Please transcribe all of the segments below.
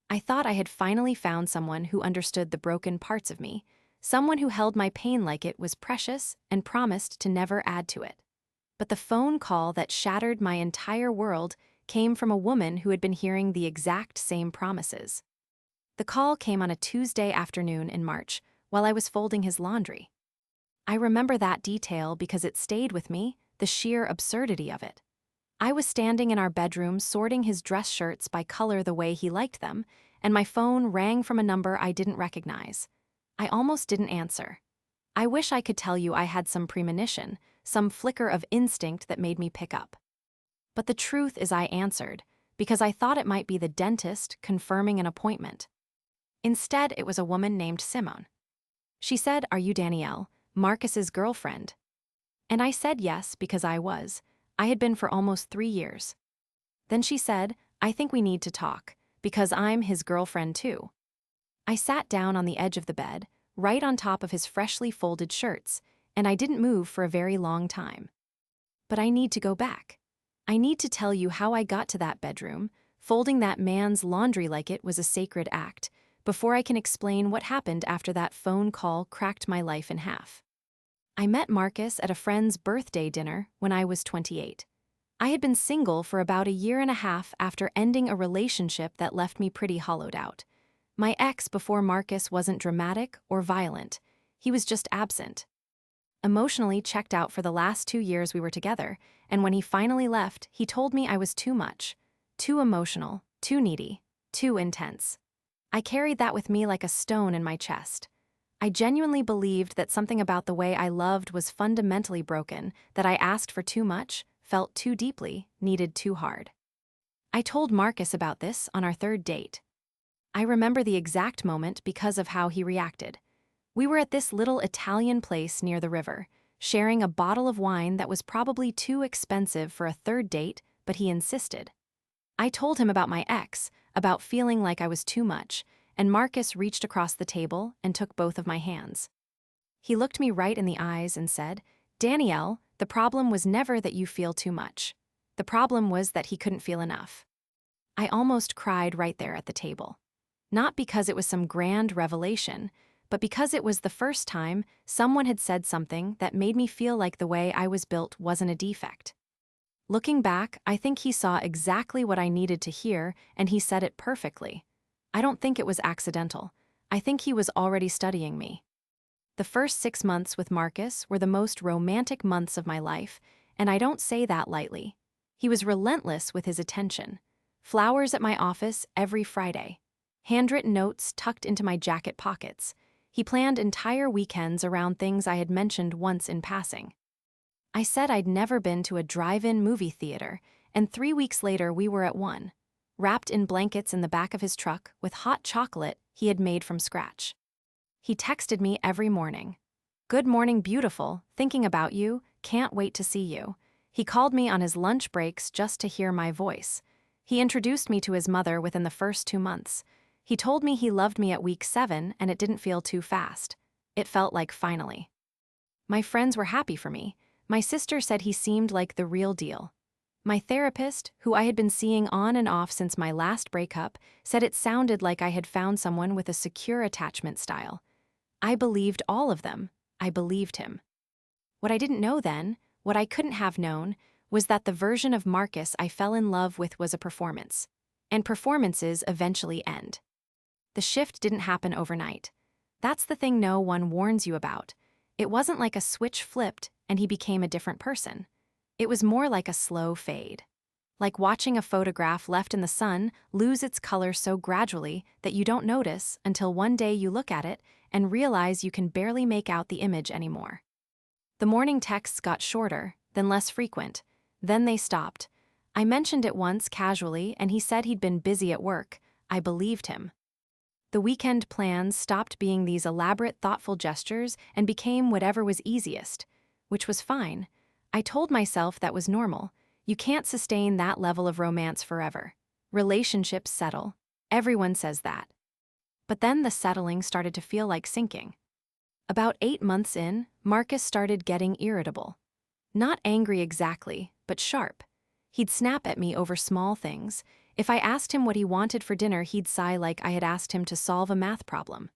I thought I had finally found someone who understood the broken parts of me, someone who held my pain like it was precious and promised to never add to it. But the phone call that shattered my entire world came from a woman who had been hearing the exact same promises. The call came on a Tuesday afternoon in March, while I was folding his laundry. I remember that detail because it stayed with me, the sheer absurdity of it. I was standing in our bedroom sorting his dress shirts by color the way he liked them, and my phone rang from a number I didn't recognize. I almost didn't answer. I wish I could tell you I had some premonition, some flicker of instinct that made me pick up. But the truth is I answered, because I thought it might be the dentist confirming an appointment. Instead, it was a woman named Simone. She said, "Are you Danielle, Marcus's girlfriend?" And I said yes because I was. I had been for almost 3 years. Then she said, "I think we need to talk, because I'm his girlfriend too." I sat down on the edge of the bed, right on top of his freshly folded shirts, and I didn't move for a very long time. But I need to go back. I need to tell you how I got to that bedroom, folding that man's laundry like it was a sacred act, before I can explain what happened after that phone call cracked my life in half. I met Marcus at a friend's birthday dinner when I was 28. I had been single for about a year and a half after ending a relationship that left me pretty hollowed out. My ex before Marcus wasn't dramatic or violent. He was just absent. Emotionally checked out for the last 2 years we were together, and when he finally left, he told me I was too much. Too emotional, too needy, too intense. I carried that with me like a stone in my chest. I genuinely believed that something about the way I loved was fundamentally broken, that I asked for too much, felt too deeply, needed too hard. I told Marcus about this on our third date. I remember the exact moment because of how he reacted. We were at this little Italian place near the river, sharing a bottle of wine that was probably too expensive for a third date, but he insisted. I told him about my ex, about feeling like I was too much, and Marcus reached across the table and took both of my hands. He looked me right in the eyes and said, "Danielle, the problem was never that you feel too much. The problem was that he couldn't feel enough." I almost cried right there at the table. Not because it was some grand revelation, but because it was the first time someone had said something that made me feel like the way I was built wasn't a defect. Looking back, I think he saw exactly what I needed to hear, and he said it perfectly. I don't think it was accidental. I think he was already studying me. The first 6 months with Marcus were the most romantic months of my life, and I don't say that lightly. He was relentless with his attention. Flowers at my office every Friday. Handwritten notes tucked into my jacket pockets. He planned entire weekends around things I had mentioned once in passing. I said I'd never been to a drive-in movie theater, and 3 weeks later we were at one, wrapped in blankets in the back of his truck with hot chocolate he had made from scratch. He texted me every morning. "Good morning, beautiful, thinking about you, can't wait to see you." He called me on his lunch breaks just to hear my voice. He introduced me to his mother within the first 2 months. He told me he loved me at week 7 and it didn't feel too fast. It felt like finally. My friends were happy for me. My sister said he seemed like the real deal. My therapist, who I had been seeing on and off since my last breakup, said it sounded like I had found someone with a secure attachment style. I believed all of them. I believed him. What I didn't know then, what I couldn't have known, was that the version of Marcus I fell in love with was a performance. And performances eventually end. The shift didn't happen overnight. That's the thing no one warns you about. It wasn't like a switch flipped and he became a different person. It was more like a slow fade. Like watching a photograph left in the sun lose its color so gradually that you don't notice until one day you look at it and realize you can barely make out the image anymore. The morning texts got shorter, then less frequent. Then they stopped. I mentioned it once casually and he said he'd been busy at work. I believed him. The weekend plans stopped being these elaborate, thoughtful gestures and became whatever was easiest, which was fine. I told myself that was normal. You can't sustain that level of romance forever. Relationships settle. Everyone says that. But then the settling started to feel like sinking. About 8 months in, Marcus started getting irritable. Not angry exactly, but sharp. He'd snap at me over small things. If I asked him what he wanted for dinner, he'd sigh like I had asked him to solve a math problem.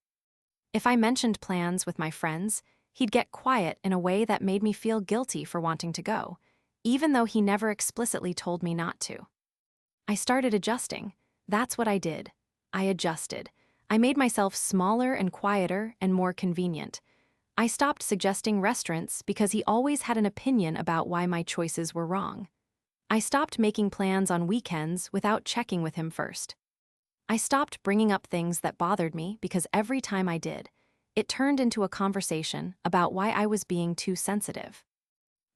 If I mentioned plans with my friends, he'd get quiet in a way that made me feel guilty for wanting to go, even though he never explicitly told me not to. I started adjusting. That's what I did. I adjusted. I made myself smaller and quieter and more convenient. I stopped suggesting restaurants because he always had an opinion about why my choices were wrong. I stopped making plans on weekends without checking with him first. I stopped bringing up things that bothered me because every time I did, it turned into a conversation about why I was being too sensitive.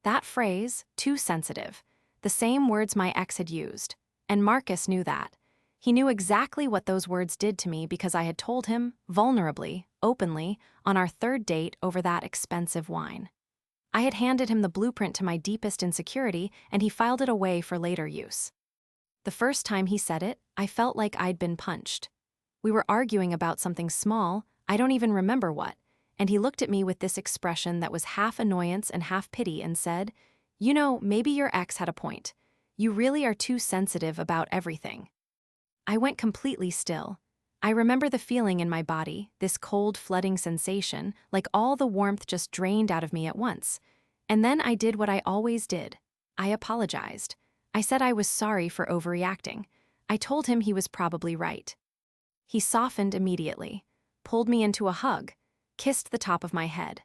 That phrase, too sensitive, the same words my ex had used, and Marcus knew that. He knew exactly what those words did to me because I had told him, vulnerably, openly, on our third date over that expensive wine. I had handed him the blueprint to my deepest insecurity, and he filed it away for later use. The first time he said it, I felt like I'd been punched. We were arguing about something small, I don't even remember what, and he looked at me with this expression that was half annoyance and half pity and said, "You know, maybe your ex had a point. You really are too sensitive about everything." I went completely still. I remember the feeling in my body, this cold, flooding sensation, like all the warmth just drained out of me at once. And then I did what I always did. I apologized. I said I was sorry for overreacting. I told him he was probably right. He softened immediately, pulled me into a hug, kissed the top of my head,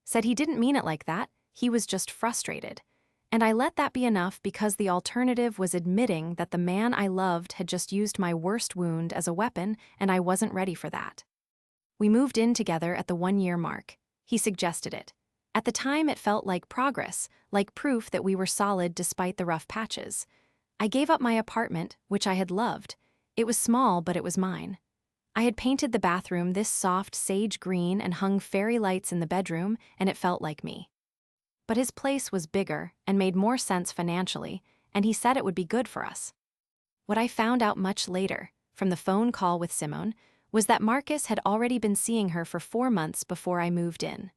said he didn't mean it like that, he was just frustrated. And I let that be enough because the alternative was admitting that the man I loved had just used my worst wound as a weapon, and I wasn't ready for that. We moved in together at the 1-year mark. He suggested it. At the time, it felt like progress, like proof that we were solid despite the rough patches. I gave up my apartment, which I had loved. It was small, but it was mine. I had painted the bathroom this soft sage green and hung fairy lights in the bedroom, and it felt like me. But his place was bigger and made more sense financially, and he said it would be good for us. What I found out much later, from the phone call with Simone, was that Marcus had already been seeing her for 4 months before I moved in.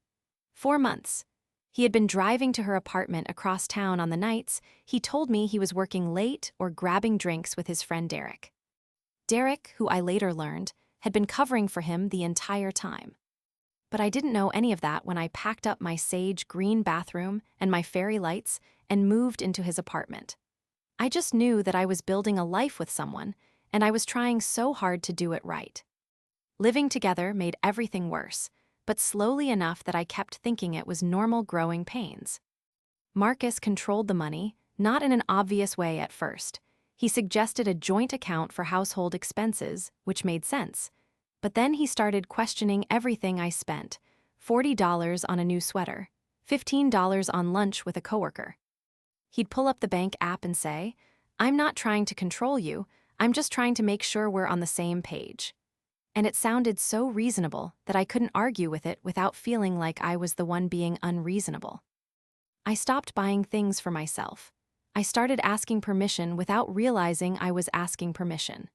4 months. He had been driving to her apartment across town on the nights he told me he was working late or grabbing drinks with his friend Derek. Derek, who I later learned, had been covering for him the entire time. But I didn't know any of that when I packed up my sage green bathroom and my fairy lights and moved into his apartment. I just knew that I was building a life with someone, and I was trying so hard to do it right. Living together made everything worse, but slowly enough that I kept thinking it was normal growing pains. Marcus controlled the money, not in an obvious way at first. He suggested a joint account for household expenses, which made sense. But then he started questioning everything I spent: $40 on a new sweater, $15 on lunch with a coworker. He'd pull up the bank app and say, "I'm not trying to control you, I'm just trying to make sure we're on the same page." And it sounded so reasonable that I couldn't argue with it without feeling like I was the one being unreasonable. I stopped buying things for myself. I started asking permission without realizing I was asking permission.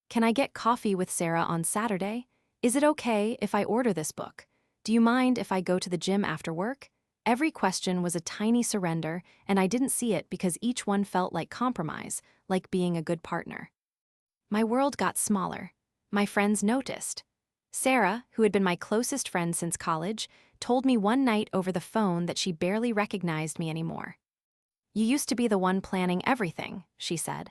Can I get coffee with Sarah on Saturday? Is it okay if I order this book? Do you mind if I go to the gym after work? Every question was a tiny surrender, and I didn't see it because each one felt like compromise, like being a good partner. My world got smaller. My friends noticed. Sarah, who had been my closest friend since college, told me one night over the phone that she barely recognized me anymore. "You used to be the one planning everything," she said.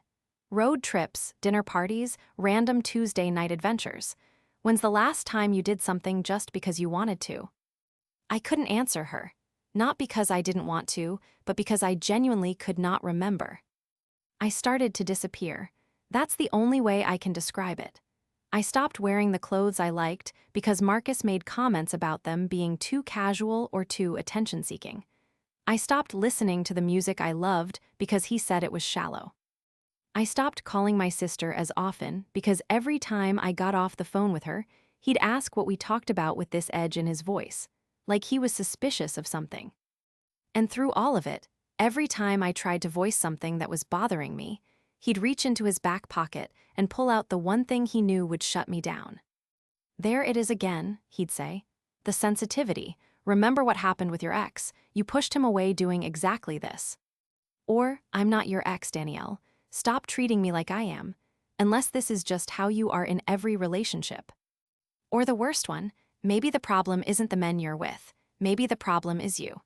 "Road trips, dinner parties, random Tuesday night adventures. When's the last time you did something just because you wanted to?" I couldn't answer her. Not because I didn't want to, but because I genuinely could not remember. I started to disappear. That's the only way I can describe it. I stopped wearing the clothes I liked because Marcus made comments about them being too casual or too attention-seeking. I stopped listening to the music I loved because he said it was shallow. I stopped calling my sister as often because every time I got off the phone with her, he'd ask what we talked about with this edge in his voice, like he was suspicious of something. And through all of it, every time I tried to voice something that was bothering me, he'd reach into his back pocket and pull out the one thing he knew would shut me down. "There it is again," he'd say. "The sensitivity. Remember what happened with your ex. You pushed him away doing exactly this." Or, "I'm not your ex, Danielle. Stop treating me like I am. unless this is just how you are in every relationship. Or the worst one, maybe the problem isn't the men you're with, maybe the problem is you.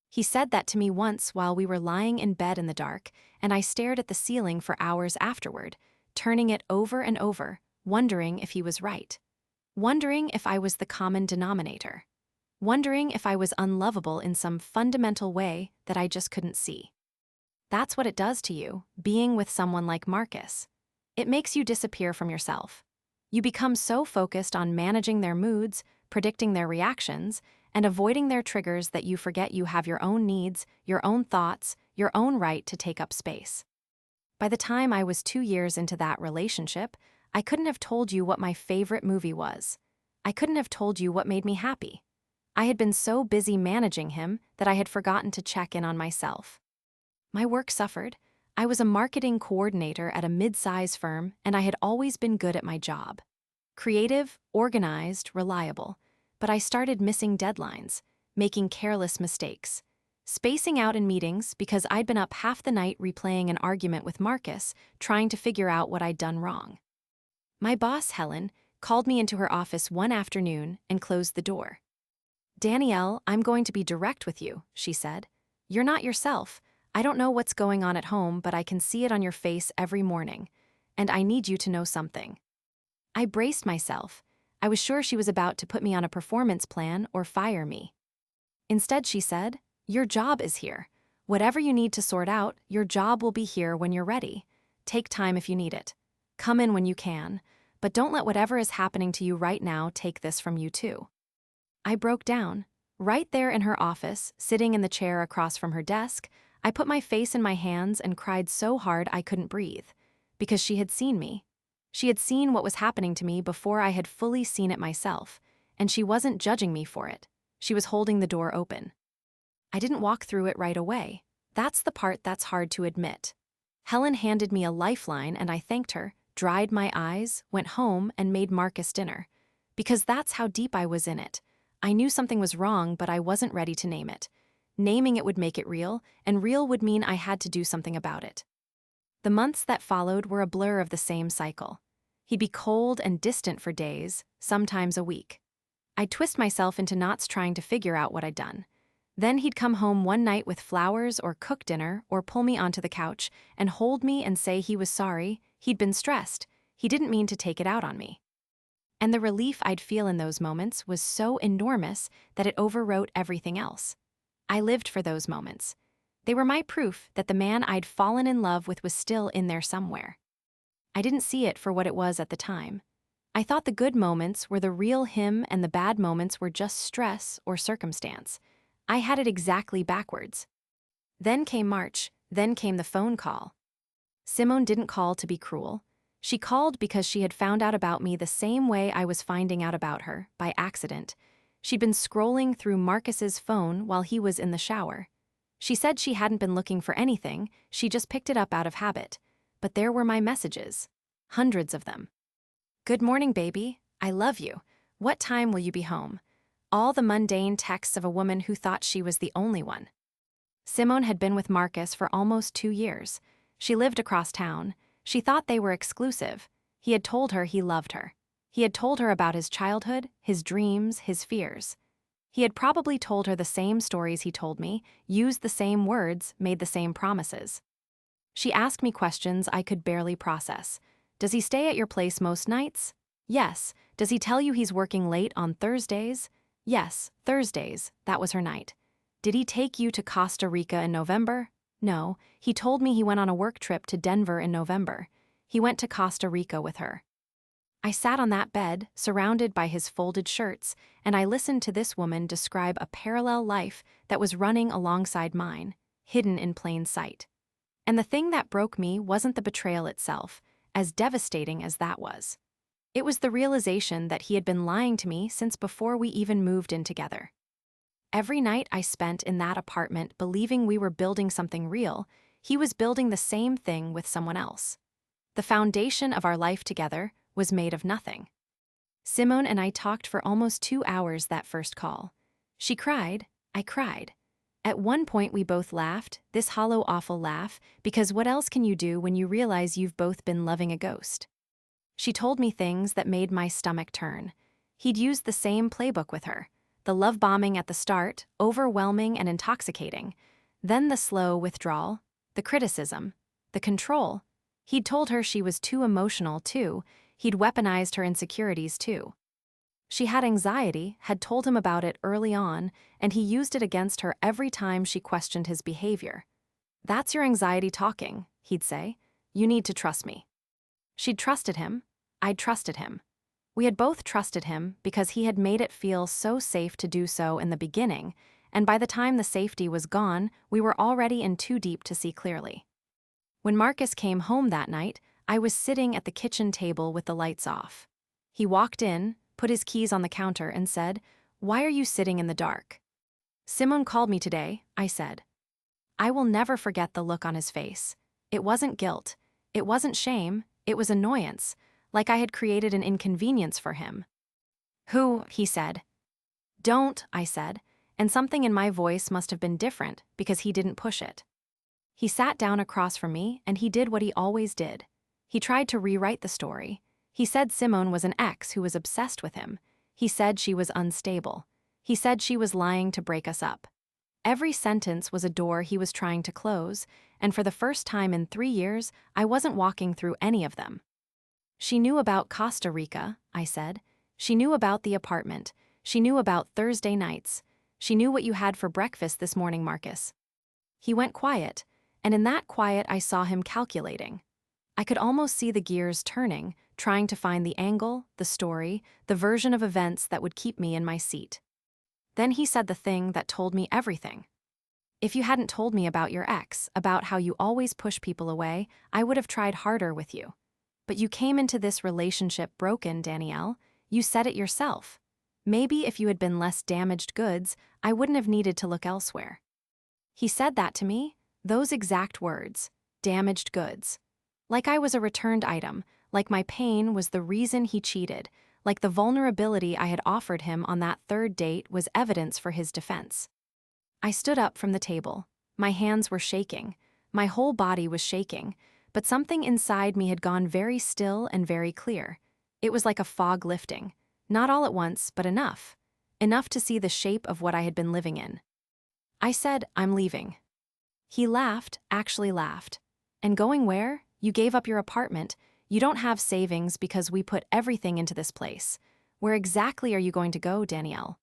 He said that to me once while we were lying in bed in the dark, and I stared at the ceiling for hours afterward, turning it over and over, wondering if he was right. Wondering if I was the common denominator. Wondering if I was unlovable in some fundamental way that I just couldn't see. That's what it does to you, being with someone like Marcus. It makes you disappear from yourself. You become so focused on managing their moods, predicting their reactions, and avoiding their triggers that you forget you have your own needs, your own thoughts, your own right to take up space. By the time I was 2 years into that relationship, I couldn't have told you what my favorite movie was. I couldn't have told you what made me happy. I had been so busy managing him that I had forgotten to check in on myself. My work suffered. I was a marketing coordinator at a mid-size firm, and I had always been good at my job. Creative, organized, reliable. But I started missing deadlines, making careless mistakes, spacing out in meetings because I'd been up half the night replaying an argument with Marcus, trying to figure out what I'd done wrong. My boss, Helen, called me into her office one afternoon and closed the door. "Danielle, I'm going to be direct with you," she said. "You're not yourself. I don't know what's going on at home, but I can see it on your face every morning. And I need you to know something." I braced myself. I was sure she was about to put me on a performance plan or fire me. Instead, she said, "Your job is here. Whatever you need to sort out, your job will be here when you're ready. Take time if you need it. Come in when you can. But don't let whatever is happening to you right now take this from you too." I broke down. Right there in her office, sitting in the chair across from her desk, I put my face in my hands and cried so hard I couldn't breathe. Because she had seen me. She had seen what was happening to me before I had fully seen it myself, and she wasn't judging me for it. She was holding the door open. I didn't walk through it right away. That's the part that's hard to admit. Helen handed me a lifeline and I thanked her, dried my eyes, went home and made Marcus dinner. Because that's how deep I was in it. I knew something was wrong, but I wasn't ready to name it. Naming it would make it real, and real would mean I had to do something about it. The months that followed were a blur of the same cycle. He'd be cold and distant for days, sometimes a week. I'd twist myself into knots trying to figure out what I'd done. Then he'd come home one night with flowers or cook dinner or pull me onto the couch and hold me and say he was sorry, he'd been stressed, he didn't mean to take it out on me. And the relief I'd feel in those moments was so enormous that it overwrote everything else. I lived for those moments. They were my proof that the man I'd fallen in love with was still in there somewhere. I didn't see it for what it was at the time. I thought the good moments were the real him and the bad moments were just stress or circumstance. I had it exactly backwards. Then came March, then came the phone call. Simone didn't call to be cruel. She called because she had found out about me the same way I was finding out about her, by accident. She'd been scrolling through Marcus's phone while he was in the shower. She said she hadn't been looking for anything, she just picked it up out of habit. But there were my messages. Hundreds of them. "Good morning, baby. I love you. What time will you be home?" All the mundane texts of a woman who thought she was the only one. Simone had been with Marcus for almost 2 years. She lived across town. She thought they were exclusive. He had told her he loved her. He had told her about his childhood, his dreams, his fears. He had probably told her the same stories he told me, used the same words, made the same promises. She asked me questions I could barely process. "Does he stay at your place most nights?" "Yes." "Does he tell you he's working late on Thursdays?" "Yes, Thursdays." That was her night. "Did he take you to Costa Rica in November?" "No, he told me he went on a work trip to Denver in November. He went to Costa Rica with her." I sat on that bed, surrounded by his folded shirts, and I listened to this woman describe a parallel life that was running alongside mine, hidden in plain sight. And the thing that broke me wasn't the betrayal itself, as devastating as that was. It was the realization that he had been lying to me since before we even moved in together. Every night I spent in that apartment believing we were building something real, he was building the same thing with someone else. The foundation of our life together was made of nothing. Simone and I talked for almost 2 hours that first call. She cried, I cried. At one point, we both laughed, this hollow, awful laugh, because what else can you do when you realize you've both been loving a ghost? She told me things that made my stomach turn. He'd used the same playbook with her. The love bombing at the start, overwhelming and intoxicating. Then the slow withdrawal, the criticism, the control. He'd told her she was too emotional, too. He'd weaponized her insecurities, too. She had anxiety, had told him about it early on, and he used it against her every time she questioned his behavior. "That's your anxiety talking," he'd say. "You need to trust me." She'd trusted him. I'd trusted him. We had both trusted him because he had made it feel so safe to do so in the beginning, and by the time the safety was gone, we were already in too deep to see clearly. When Marcus came home that night, I was sitting at the kitchen table with the lights off. He walked in, put his keys on the counter, and said, "Why are you sitting in the dark?" "Simone called me today," I said. I will never forget the look on his face. It wasn't guilt. It wasn't shame. It was annoyance, like I had created an inconvenience for him. "Who?" he said. "Don't," I said, and something in my voice must have been different because he didn't push it. He sat down across from me and he did what he always did. He tried to rewrite the story. He said Simone was an ex who was obsessed with him. He said she was unstable. He said she was lying to break us up. Every sentence was a door he was trying to close, and for the first time in 3 years, I wasn't walking through any of them. "She knew about Costa Rica," I said. "She knew about the apartment. She knew about Thursday nights. She knew what you had for breakfast this morning, Marcus." He went quiet, and in that quiet I saw him calculating. I could almost see the gears turning, trying to find the angle, the story, the version of events that would keep me in my seat. Then he said the thing that told me everything. "If you hadn't told me about your ex, about how you always push people away, I would have tried harder with you. But you came into this relationship broken, Danielle. You said it yourself. Maybe if you had been less damaged goods, I wouldn't have needed to look elsewhere." He said that to me, those exact words, damaged goods. Like I was a returned item, like my pain was the reason he cheated, like the vulnerability I had offered him on that third date was evidence for his defense. I stood up from the table. My hands were shaking. My whole body was shaking, but something inside me had gone very still and very clear. It was like a fog lifting. Not all at once, but enough. Enough to see the shape of what I had been living in. I said, "I'm leaving." He laughed, actually laughed. "And going where? You gave up your apartment. You don't have savings because we put everything into this place. Where exactly are you going to go, Danielle?"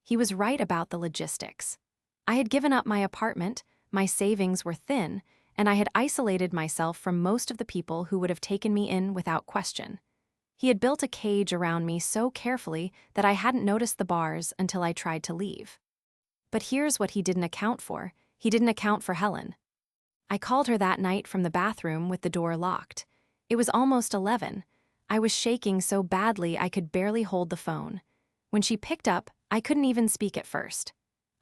He was right about the logistics. I had given up my apartment, my savings were thin, and I had isolated myself from most of the people who would have taken me in without question. He had built a cage around me so carefully that I hadn't noticed the bars until I tried to leave. But here's what he didn't account for. He didn't account for Helen. I called her that night from the bathroom with the door locked. It was almost 11. I was shaking so badly I could barely hold the phone. When she picked up, I couldn't even speak at first.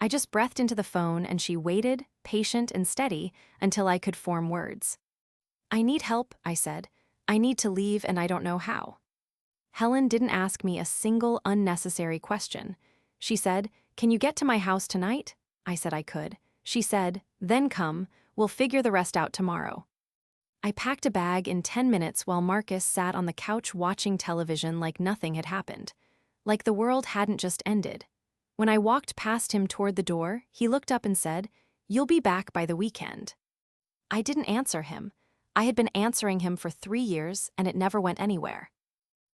I just breathed into the phone and she waited, patient and steady, until I could form words. "I need help," I said. "I need to leave and I don't know how." Helen didn't ask me a single unnecessary question. She said, "Can you get to my house tonight?" I said I could. She said, "Then come, we'll figure the rest out tomorrow." I packed a bag in 10 minutes while Marcus sat on the couch watching television like nothing had happened. Like the world hadn't just ended. When I walked past him toward the door, he looked up and said, "You'll be back by the weekend." I didn't answer him. I had been answering him for 3 years, and it never went anywhere.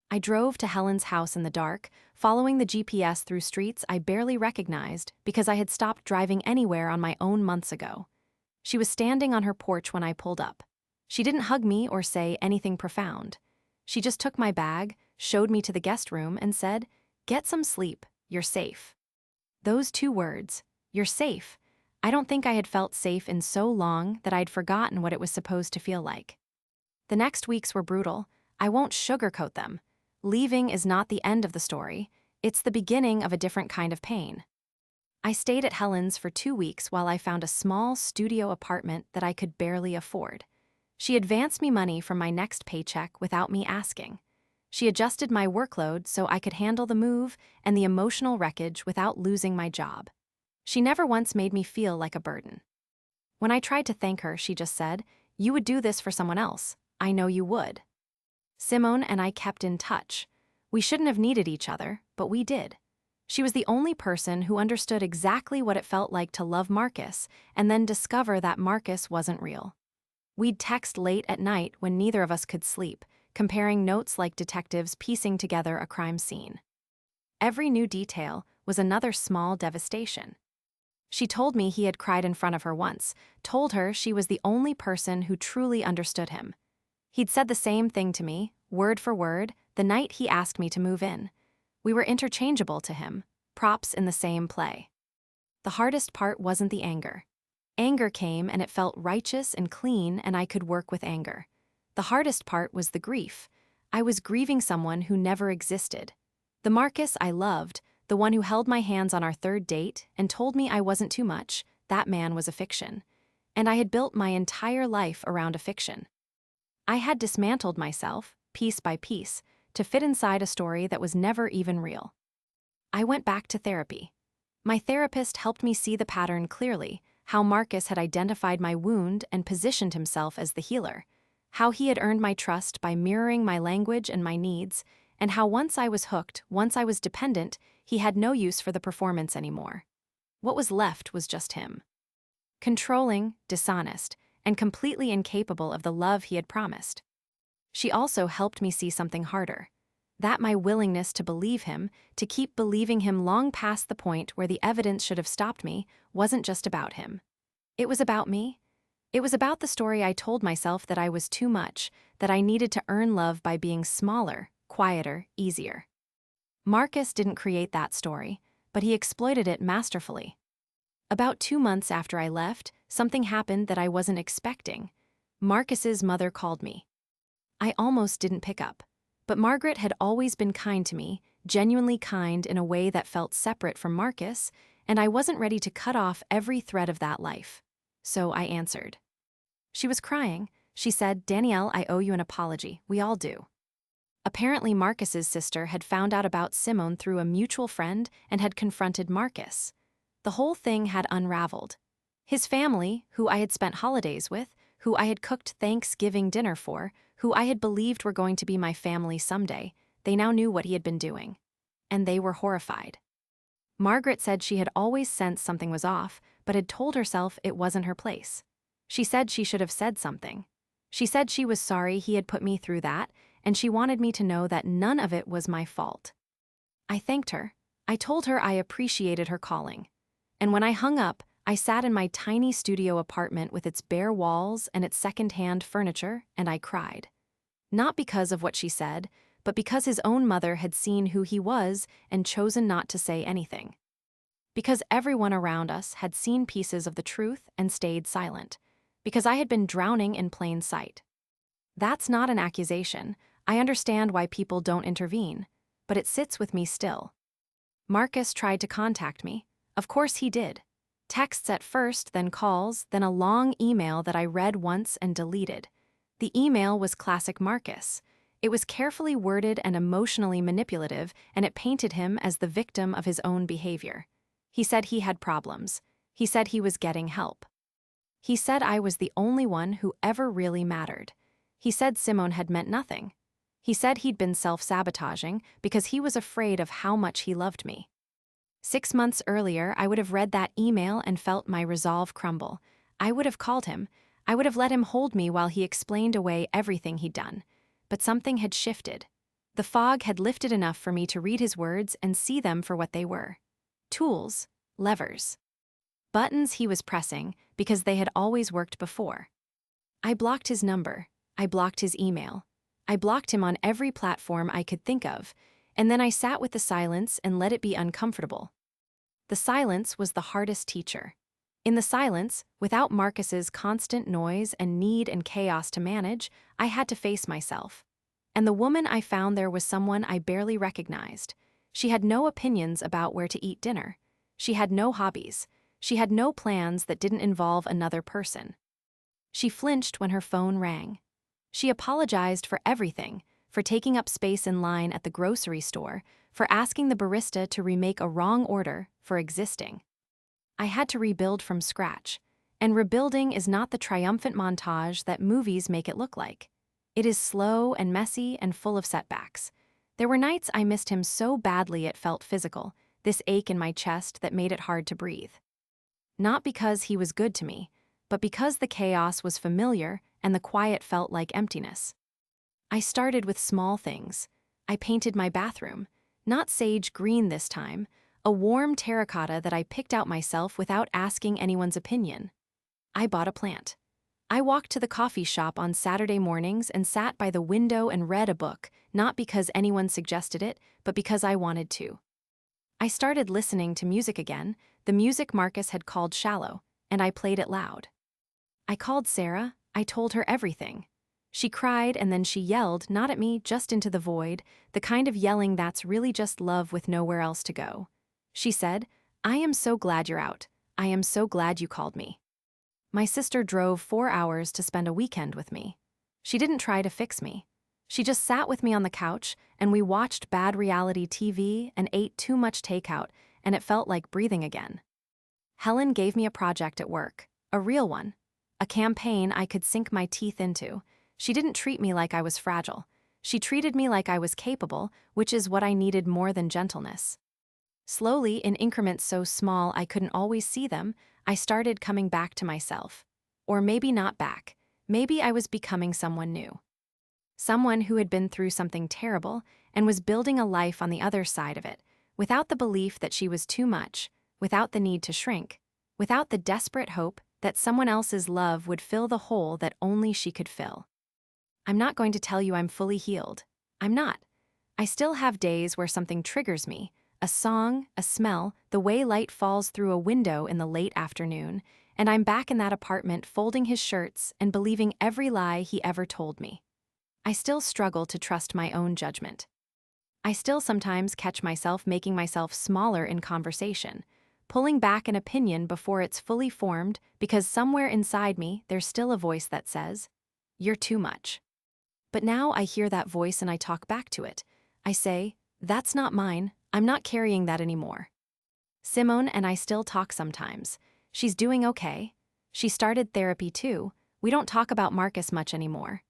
I drove to Helen's house in the dark, following the GPS through streets I barely recognized because I had stopped driving anywhere on my own months ago. She was standing on her porch when I pulled up. She didn't hug me or say anything profound. She just took my bag, showed me to the guest room, and said, "Get some sleep, you're safe." Those 2 words, "You're safe." I don't think I had felt safe in so long that I'd forgotten what it was supposed to feel like. The next weeks were brutal. I won't sugarcoat them. Leaving is not the end of the story. It's the beginning of a different kind of pain. I stayed at Helen's for 2 weeks while I found a small studio apartment that I could barely afford. She advanced me money from my next paycheck without me asking. She adjusted my workload so I could handle the move and the emotional wreckage without losing my job. She never once made me feel like a burden. When I tried to thank her, she just said, "You would do this for someone else. I know you would." Simone and I kept in touch. We shouldn't have needed each other, but we did. She was the only person who understood exactly what it felt like to love Marcus and then discover that Marcus wasn't real. We'd text late at night when neither of us could sleep, comparing notes like detectives piecing together a crime scene. Every new detail was another small devastation. She told me he had cried in front of her once, told her she was the only person who truly understood him. He'd said the same thing to me, word for word, the night he asked me to move in. We were interchangeable to him, props in the same play. The hardest part wasn't the anger. Anger came and it felt righteous and clean, and I could work with anger. The hardest part was the grief. I was grieving someone who never existed. The Marcus I loved, the one who held my hands on our third date and told me I wasn't too much, that man was a fiction. And I had built my entire life around a fiction. I had dismantled myself, piece by piece, to fit inside a story that was never even real. I went back to therapy. My therapist helped me see the pattern clearly, how Marcus had identified my wound and positioned himself as the healer, how he had earned my trust by mirroring my language and my needs, and how once I was hooked, once I was dependent, he had no use for the performance anymore. What was left was just him. Controlling, dishonest, and completely incapable of the love he had promised. She also helped me see something harder. That my willingness to believe him, to keep believing him long past the point where the evidence should have stopped me, wasn't just about him. It was about me. It was about the story I told myself that I was too much, that I needed to earn love by being smaller, quieter, easier. Marcus didn't create that story, but he exploited it masterfully. About 2 months after I left, something happened that I wasn't expecting. Marcus's mother called me. I almost didn't pick up. But Margaret had always been kind to me, genuinely kind in a way that felt separate from Marcus, and I wasn't ready to cut off every thread of that life. So I answered. She was crying. She said, "Danielle, I owe you an apology. We all do." Apparently Marcus's sister had found out about Simone through a mutual friend and had confronted Marcus. The whole thing had unraveled. His family, who I had spent holidays with, who I had cooked Thanksgiving dinner for, who I had believed were going to be my family someday, they now knew what he had been doing. And they were horrified. Margaret said she had always sensed something was off, but had told herself it wasn't her place. She said she should have said something. She said she was sorry he had put me through that, and she wanted me to know that none of it was my fault. I thanked her. I told her I appreciated her calling. And when I hung up, I sat in my tiny studio apartment with its bare walls and its second-hand furniture, and I cried. Not because of what she said, but because his own mother had seen who he was and chosen not to say anything. Because everyone around us had seen pieces of the truth and stayed silent. Because I had been drowning in plain sight. That's not an accusation. I understand why people don't intervene, but it sits with me still. Marcus tried to contact me. Of course he did. Texts at first, then calls, then a long email that I read once and deleted. The email was classic Marcus. It was carefully worded and emotionally manipulative, and it painted him as the victim of his own behavior. He said he had problems. He said he was getting help. He said I was the only one who ever really mattered. He said Simone had meant nothing. He said he'd been self-sabotaging because he was afraid of how much he loved me. 6 months earlier, I would have read that email and felt my resolve crumble. I would have called him. I would have let him hold me while he explained away everything he'd done. But something had shifted. The fog had lifted enough for me to read his words and see them for what they were. Tools, levers. Buttons he was pressing because they had always worked before. I blocked his number. I blocked his email. I blocked him on every platform I could think of, and then I sat with the silence and let it be uncomfortable. The silence was the hardest teacher. In the silence, without Marcus's constant noise and need and chaos to manage, I had to face myself. And the woman I found there was someone I barely recognized. She had no opinions about where to eat dinner. She had no hobbies. She had no plans that didn't involve another person. She flinched when her phone rang. She apologized for everything, for taking up space in line at the grocery store, for asking the barista to remake a wrong order, for existing. I had to rebuild from scratch. And rebuilding is not the triumphant montage that movies make it look like. It is slow and messy and full of setbacks. There were nights I missed him so badly it felt physical, this ache in my chest that made it hard to breathe. Not because he was good to me, but because the chaos was familiar and the quiet felt like emptiness. I started with small things. I painted my bathroom, not sage green this time, a warm terracotta that I picked out myself without asking anyone's opinion. I bought a plant. I walked to the coffee shop on Saturday mornings and sat by the window and read a book, not because anyone suggested it, but because I wanted to. I started listening to music again, the music Marcus had called shallow, and I played it loud. I called Sarah, I told her everything. She cried and then she yelled, not at me, just into the void, the kind of yelling that's really just love with nowhere else to go. She said, "I am so glad you're out. I am so glad you called me." My sister drove 4 hours to spend a weekend with me. She didn't try to fix me. She just sat with me on the couch, and we watched bad reality TV and ate too much takeout, and it felt like breathing again. Helen gave me a project at work, a real one, a campaign I could sink my teeth into. She didn't treat me like I was fragile. She treated me like I was capable, which is what I needed more than gentleness. Slowly, in increments so small I couldn't always see them, I started coming back to myself. Or maybe not back. Maybe I was becoming someone new. Someone who had been through something terrible and was building a life on the other side of it, without the belief that she was too much, without the need to shrink, without the desperate hope that someone else's love would fill the hole that only she could fill. I'm not going to tell you I'm fully healed. I'm not. I still have days where something triggers me, a song, a smell, the way light falls through a window in the late afternoon, and I'm back in that apartment folding his shirts and believing every lie he ever told me. I still struggle to trust my own judgment. I still sometimes catch myself making myself smaller in conversation, pulling back an opinion before it's fully formed because somewhere inside me there's still a voice that says, "You're too much." But now I hear that voice and I talk back to it. I say, "That's not mine. I'm not carrying that anymore." Simone and I still talk sometimes. She's doing okay. She started therapy too. We don't talk about Marcus much anymore.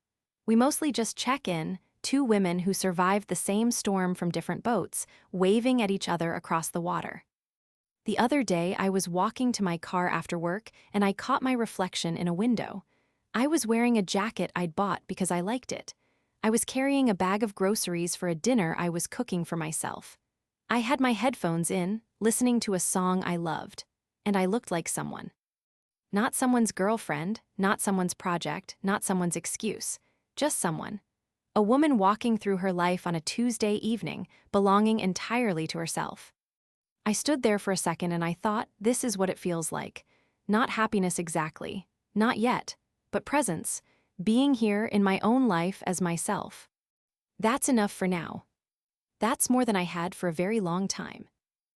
We mostly just check in, two women who survived the same storm from different boats, waving at each other across the water. The other day, I was walking to my car after work and I caught my reflection in a window. I was wearing a jacket I'd bought because I liked it. I was carrying a bag of groceries for a dinner I was cooking for myself. I had my headphones in, listening to a song I loved, and I looked like someone. Not someone's girlfriend, not someone's project, not someone's excuse, just someone. A woman walking through her life on a Tuesday evening, belonging entirely to herself. I stood there for a second and I thought, this is what it feels like. Not happiness exactly, not yet, but presence, being here in my own life as myself. That's enough for now. That's more than I had for a very long time.